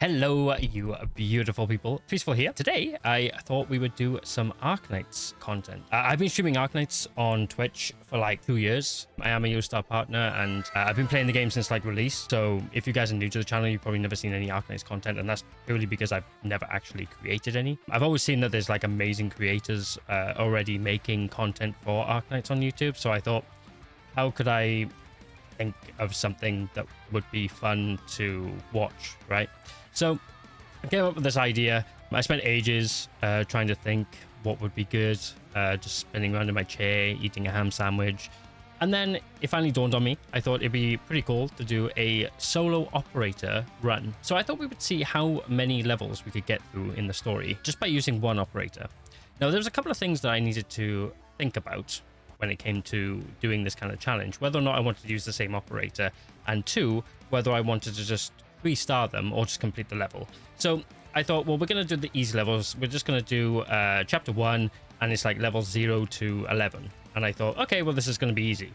Hello, you beautiful people. Peaceful here. Today, I thought we would do some ARKNIGHTS content. I've been streaming ARKNIGHTS on Twitch for like 2 years. I am a Eurostar partner, and I've been playing the game since like release. So if you guys are new to the channel, you've probably never seen any ARKNIGHTS content, and that's purely because I've never actually created any. I've always seen that there's like amazing creators already making content for ARKNIGHTS on YouTube. So I thought, how could I think of something that would be fun to watch, right? So I came up with this idea. I spent ages trying to think what would be good, just spinning around in my chair, eating a ham sandwich. And then it finally dawned on me. I thought it'd be pretty cool to do a solo operator run. So I thought we would see how many levels we could get through in the story just by using one operator. Now, there's a couple of things that I needed to think about when it came to doing this kind of challenge, whether or not I wanted to use the same operator, and two, whether I wanted to just 3-star them or just complete the level. So I thought, well, we're going to do the easy levels. We're just going to do chapter 1, and it's like levels 0 to 11. And I thought, okay, well, this is going to be easy.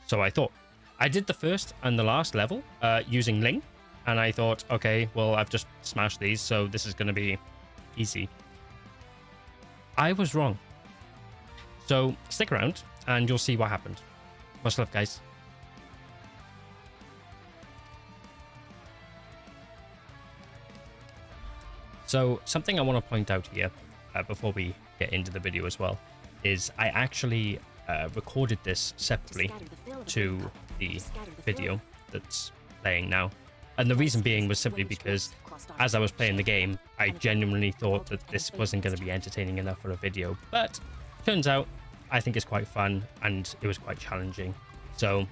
So I thought I did the first and the last level using Ling, and I thought, okay, well, I've just smashed these, so this is going to be easy. I was wrong. So stick around and you'll see what happened. Much love, guys. So something I want to point out here before we get into the video as well is I actually recorded this separately to the video that's playing now. And the reason being was simply because as I was playing the game, I genuinely thought that this wasn't going to be entertaining enough for a video. But turns out I think it's quite fun and it was quite challenging. So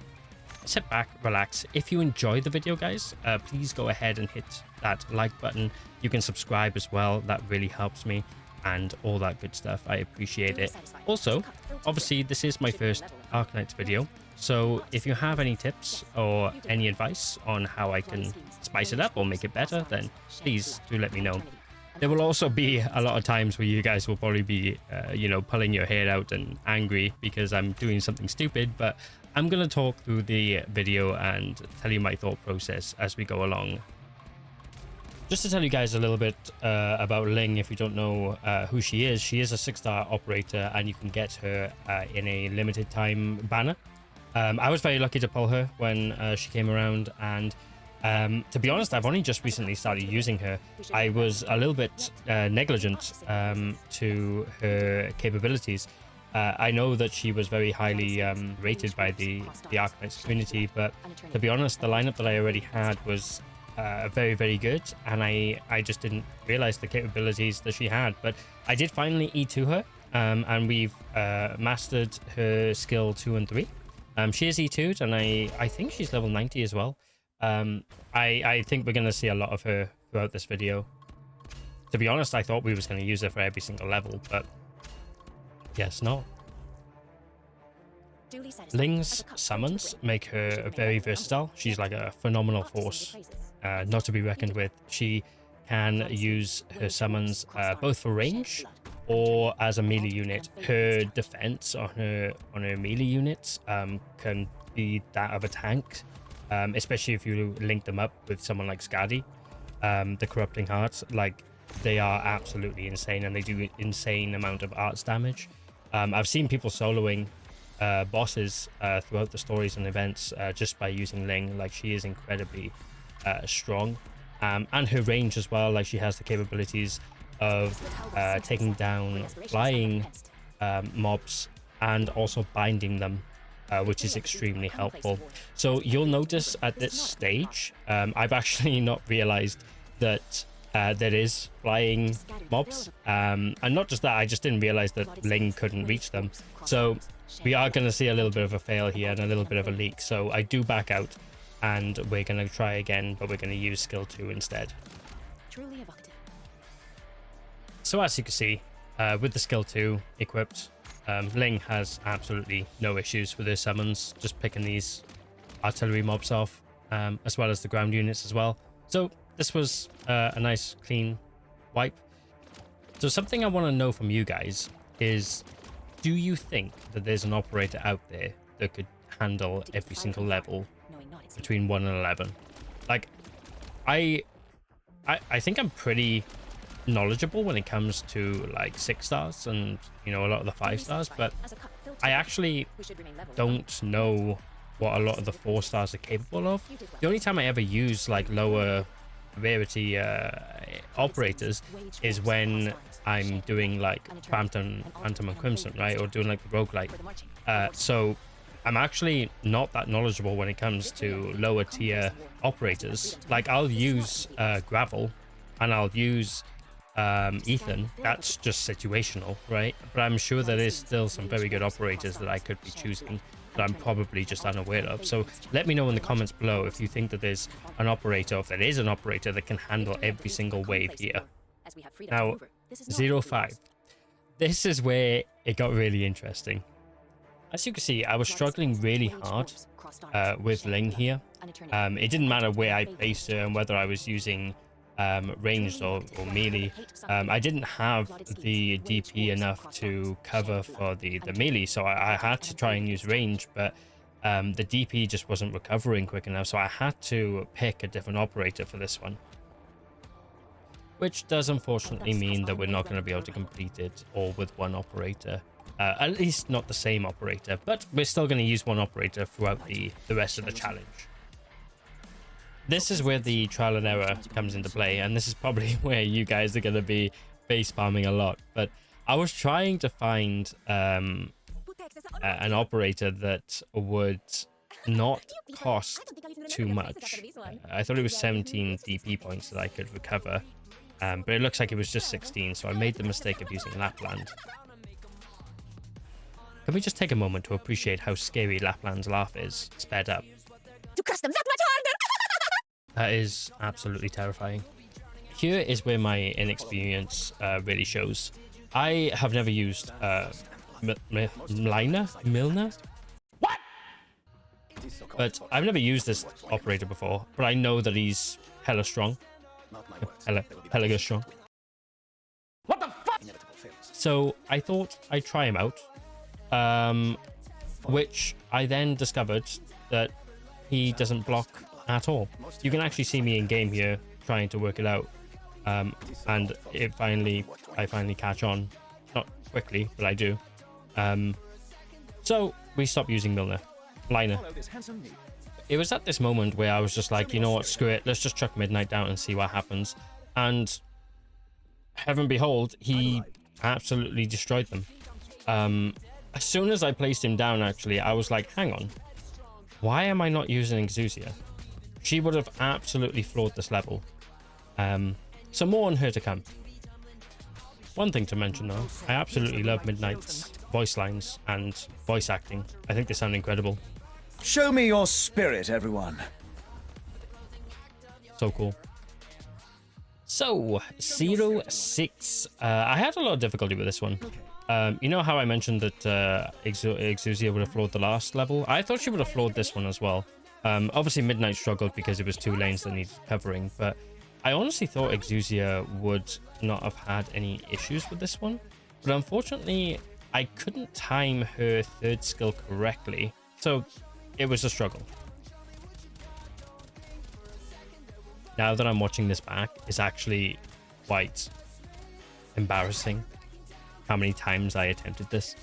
sit back, relax. If you enjoy the video, guys, please go ahead and hit that like button. You can subscribe as well. That really helps me and all that good stuff. I appreciate it. Also, obviously, this is my first ARKNIGHTS video. So if you have any tips or any advice on how I can spice it up or make it better, then please do let me know. There will also be a lot of times where you guys will probably be, pulling your hair out and angry because I'm doing something stupid, but I'm going to talk through the video and tell you my thought process as we go along. Just to tell you guys a little bit about Ling, if you don't know who she is a 6-star operator, and you can get her in a limited time banner. I was very lucky to pull her when she came around, and to be honest, I've only just recently started using her. I was a little bit negligent to her capabilities. I know that she was very highly rated by the ARKNIGHTS community, but to be honest, the lineup that I already had was very, very good, and I just didn't realize the capabilities that she had. But I did finally E2 her, and we've mastered her skill 2 and 3. She is E2'd, and I think she's level 90 as well. I think we're going to see a lot of her throughout this video. To be honest, I thought we was going to use her for every single level, but guess not. Ling's summons make her very versatile. She's like a phenomenal force, not to be reckoned with. She can use her summons both for range or as a melee unit. Her defense on her melee units can be that of a tank, especially if you link them up with someone like Skadi, the Corrupting Hearts. Like, they are absolutely insane, and they do insane amount of arts damage. I've seen people soloing bosses throughout the stories and events just by using Ling. Like, she is incredibly strong, and her range as well. Like, she has the capabilities of taking down flying mobs and also binding them, which is extremely helpful. So you'll notice at this stage, I've actually not realized that there is flying mobs, and not just that, I just didn't realize that Ling couldn't reach them. So we are going to see a little bit of a fail here and a little bit of a leak. So I do back out, and we're going to try again, but we're going to use skill 2 instead. So as you can see, with the skill 2 equipped, Ling has absolutely no issues with her summons, just picking these artillery mobs off, as well as the ground units as well. So this was a nice clean wipe. So something I want to know from you guys is, do you think that there's an operator out there that could handle every single level between 1 and 11? Like, I think I'm pretty knowledgeable when it comes to like 6 stars and, you know, a lot of the 5 stars, but I actually don't know what a lot of the 4 stars are capable of. The only time I ever use like lower rarity operators is when I'm doing like Phantom and Crimson, right, or doing like the roguelike. So I'm actually not that knowledgeable when it comes to lower tier operators. Like I'll use Gravel and I'll use Ethan. That's just situational, right? But I'm sure there is still some very good operators that I could be choosing that I'm probably just unaware of. So let me know in the comments below if you think that there's an operator, if there is an operator that can handle every single wave here. Now, 05. This is where it got really interesting. As you can see, I was struggling really hard with Ling here. It didn't matter where I placed her and whether I was using ranged or melee. I didn't have the DP enough to cover for the melee, so I had to try and use range, but the DP just wasn't recovering quick enough, so I had to pick a different operator for this one. Which does unfortunately mean that we're not going to be able to complete it all with one operator. At least not the same operator, but we're still going to use one operator throughout the rest of the challenge. This is where the trial and error comes into play, and this is probably where you guys are going to be face palming a lot. But I was trying to find an operator that would not cost too much. I thought it was 17 DP points that I could recover, but it looks like it was just 16, so I made the mistake of using Lapland. Can we just take a moment to appreciate how scary Lapland's laugh is, sped up? To custom that much harder! That is absolutely terrifying. Here is where my inexperience really shows. I have never used Milner? What? But I've never used this operator before, but I know that he's hella strong. Hella strong. What the fuck? So I thought I'd try him out. Which I then discovered that he doesn't block at all. You can actually see me in game here trying to work it out, and I finally catch on. Not quickly, but I do. So we stopped using Milner. Liner. It was at this moment where I was just like, you know what, screw it, let's just chuck Midnight down and see what happens. And heaven behold, he absolutely destroyed them. As soon as I placed him down, actually, I was like, hang on, why am I not using Exousia? She would have absolutely floored this level. So more on her to come. One thing to mention though, I absolutely love Midnight's voice lines and voice acting. I think they sound incredible. Show me your spirit, everyone. So cool. So, 06. I had a lot of difficulty with this one. You know how I mentioned that Exousia would have floored the last level? I thought she would have floored this one as well. Obviously, Midnight struggled because it was 2 lanes that needed covering, but I honestly thought Exousia would not have had any issues with this one. But unfortunately, I couldn't time her 3rd skill correctly, so it was a struggle. Now that I'm watching this back, it's actually quite embarrassing how many times I attempted this.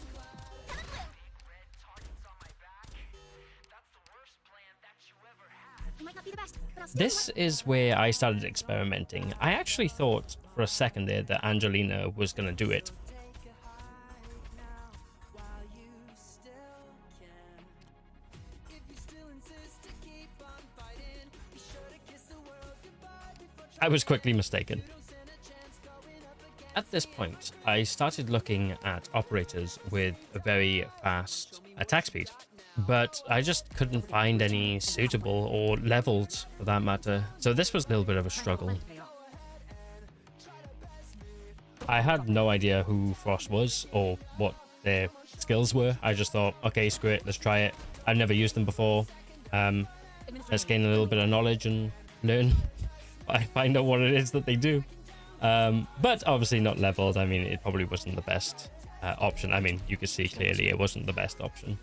This is where I started experimenting. I actually thought for a second there that Angelina was going to do it. I was quickly mistaken. At this point, I started looking at operators with a very fast attack speed, but I just couldn't find any suitable or leveled for that matter. So this was a little bit of a struggle. I had no idea who Frost was or what their skills were. I just thought, okay, screw it, let's try it. I've never used them before. Let's gain a little bit of knowledge and learn. I find out what it is that they do. But obviously not leveled. I mean, it probably wasn't the best option. I mean, you could see clearly it wasn't the best option.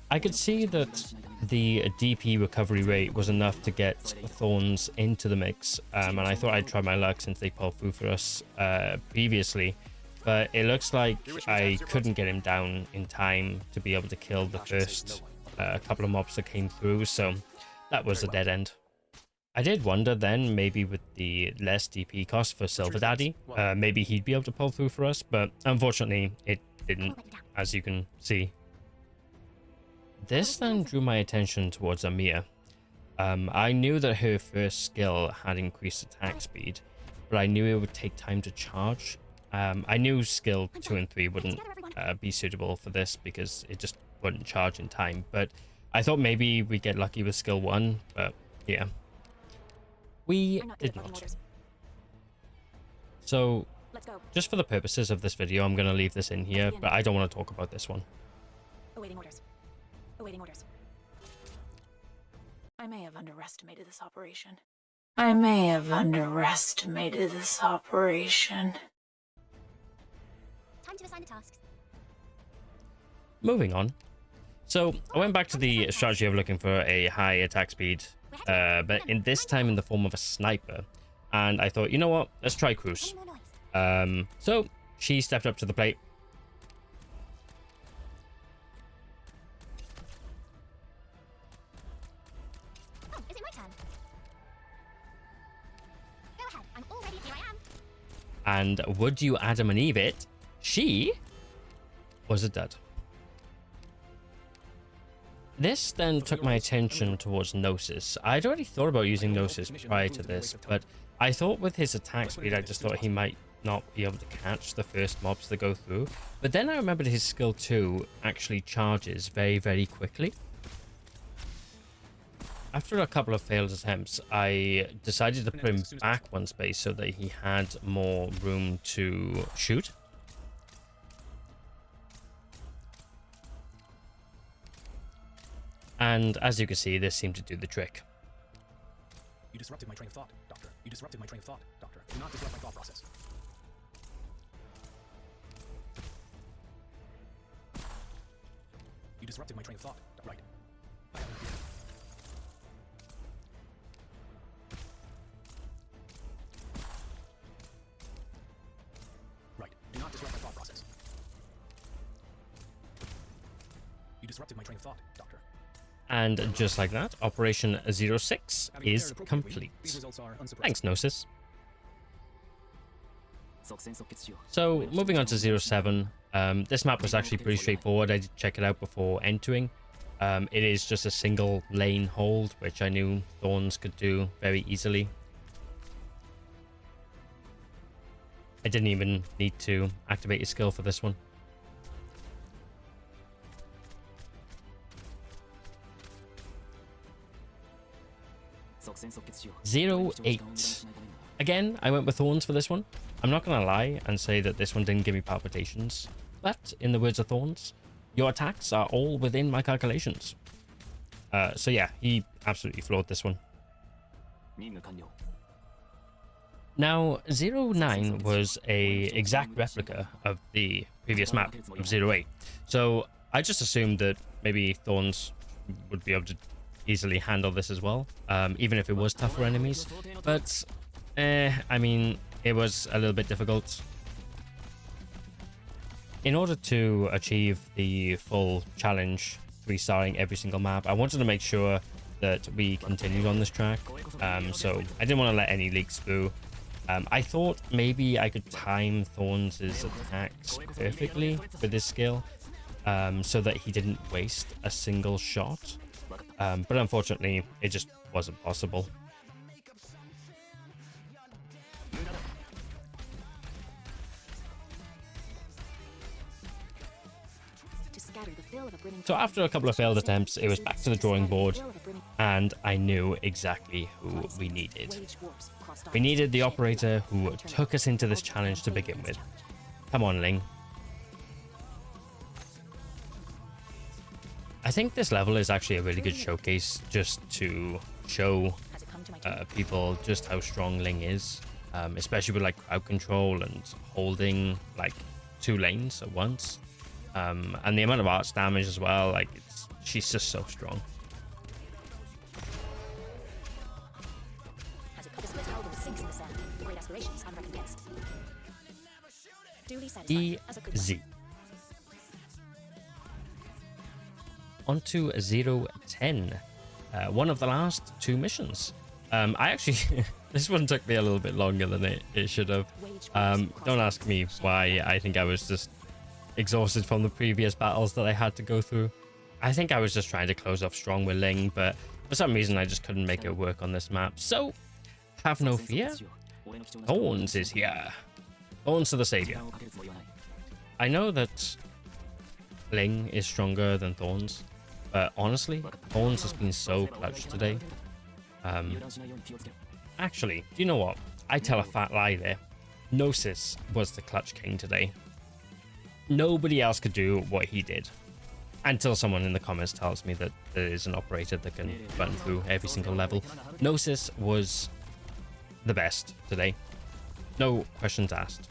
I could see that the DP recovery rate was enough to get Thorns into the mix, and I thought I'd try my luck since they pulled through for us previously, but it looks like I couldn't get him down in time to be able to kill the first couple of mobs that came through, so that was a dead end. I did wonder then, maybe with the less DP cost for Silver Daddy, maybe he'd be able to pull through for us, but unfortunately it didn't, as you can see. This then drew my attention towards Amir. I knew that her first skill had increased attack speed, but I knew it would take time to charge. I knew skill 2 and 3 wouldn't be suitable for this because it just wouldn't charge in time, but I thought maybe we'd get lucky with skill 1, but yeah. We did not. So, just for the purposes of this video, I'm going to leave this in here, but I don't want to talk about this one. Awaiting orders. Awaiting orders. I may have underestimated this operation. Time to assign the tasks. Moving on. So, I went back to the strategy of looking for a high attack speed, but in this time in the form of a sniper. And I thought, you know what? Let's try Cruz. So, she stepped up to the plate. Oh, is it my turn? Go ahead. I'm all ready. Here I am. And would you Adam and Eve it? She was a dud. This then took my attention towards Gnosis. I'd already thought about using Gnosis prior to this, but I thought with his attack speed, I just thought he might not be able to catch the first mobs that go through. But then I remembered his skill 2 actually charges very, very quickly. After a couple of failed attempts, I decided to put him back one space so that he had more room to shoot. And as you can see, this seemed to do the trick. You disrupted my train of thought, Doctor. You disrupted my train of thought, Doctor. Do not disrupt my thought process. You disrupted my train of thought. Right. I have an idea. Right. Do not disrupt my thought process. You disrupted my train of thought, Doctor. And just like that, Operation 06 is complete. Thanks, Gnosis. So, moving on to 07, this map was actually pretty straightforward. I did check it out before entering. It is just a single lane hold, which I knew Thorns could do very easily. I didn't even need to activate your skill for this one. 08. Again, I went with Thorns for this one. I'm not going to lie and say that this one didn't give me palpitations, but in the words of Thorns, your attacks are all within my calculations. So yeah, he absolutely floored this one. Now, 09 was a exact replica of the previous map of 08. So I just assumed that maybe Thorns would be able to easily handle this as well, even if it was tougher enemies. But, I mean, it was a little bit difficult. In order to achieve the full challenge, 3-starring every single map, I wanted to make sure that we continued on this track. So I didn't want to let any leaks through. I thought maybe I could time Thorns' attacks perfectly with his skill, so that he didn't waste a single shot. But unfortunately, it just wasn't possible. So after a couple of failed attempts, it was back to the drawing board, and I knew exactly who we needed. We needed the operator who took us into this challenge to begin with. Come on, Ling. I think this level is actually a really good showcase just to show people just how strong Ling is, especially with like crowd control and holding like 2 lanes at once. And the amount of arts damage as well, like she's just so strong. Has it cut a split hole with sinks in the sand? Great aspirations unrecompensed. Duly satisfied as a good EZ. On to 010. One of the last 2 missions. I actually, this one took me a little bit longer than it should have. Don't ask me why. I think I was just exhausted from the previous battles that I had to go through. I think I was just trying to close off strong with Ling, but for some reason I just couldn't make it work on this map. So, have no fear. Thorns is here. Thorns to the savior. I know that Ling is stronger than Thorns, but honestly, Thorns has been so clutch today. Actually, do you know what? I tell a fat lie there. Gnosis was the clutch king today. Nobody else could do what he did. Until someone in the comments tells me that there is an operator that can run through every single level. Gnosis was the best today. No questions asked.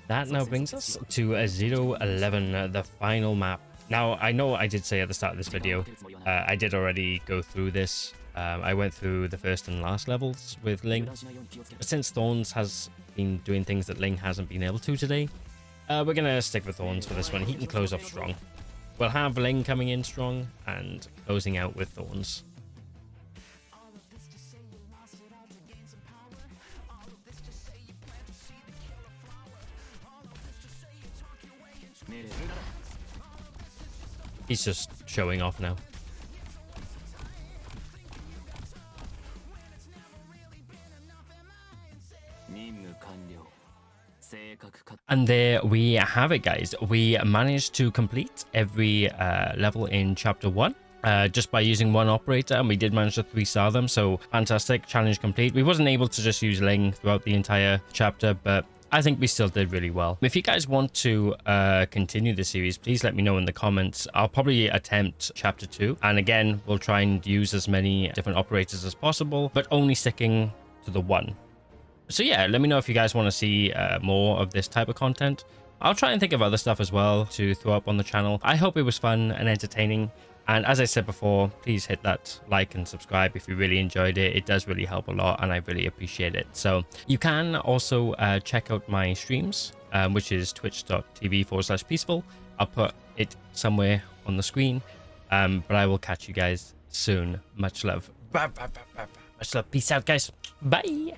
That now brings us to 011, the final map. Now, I know I did say at the start of this video, I did already go through this. I went through the first and last levels with Ling. But since Thorns has been doing things that Ling hasn't been able to today, we're going to stick with Thorns for this one. He can close off strong. We'll have Ling coming in strong and closing out with Thorns. He's just showing off now. And there we have it, guys. We managed to complete every level in chapter 1 just by using one operator, and we did manage to 3-star them, so fantastic. Challenge complete. We wasn't able to just use Ling throughout the entire chapter, but I think we still did really well. If you guys want to continue the series, please let me know in the comments. I'll probably attempt chapter 2, and again, we'll try and use as many different operators as possible, but only sticking to the one. So yeah, let me know if you guys want to see more of this type of content. I'll try and think of other stuff as well to throw up on the channel. I hope it was fun and entertaining. And as I said before, please hit that like and subscribe if you really enjoyed it. It does really help a lot and I really appreciate it. So you can also check out my streams, which is twitch.tv/peaceful. I'll put it somewhere on the screen. But I will catch you guys soon. Much love. Much love. Peace out, guys. Bye.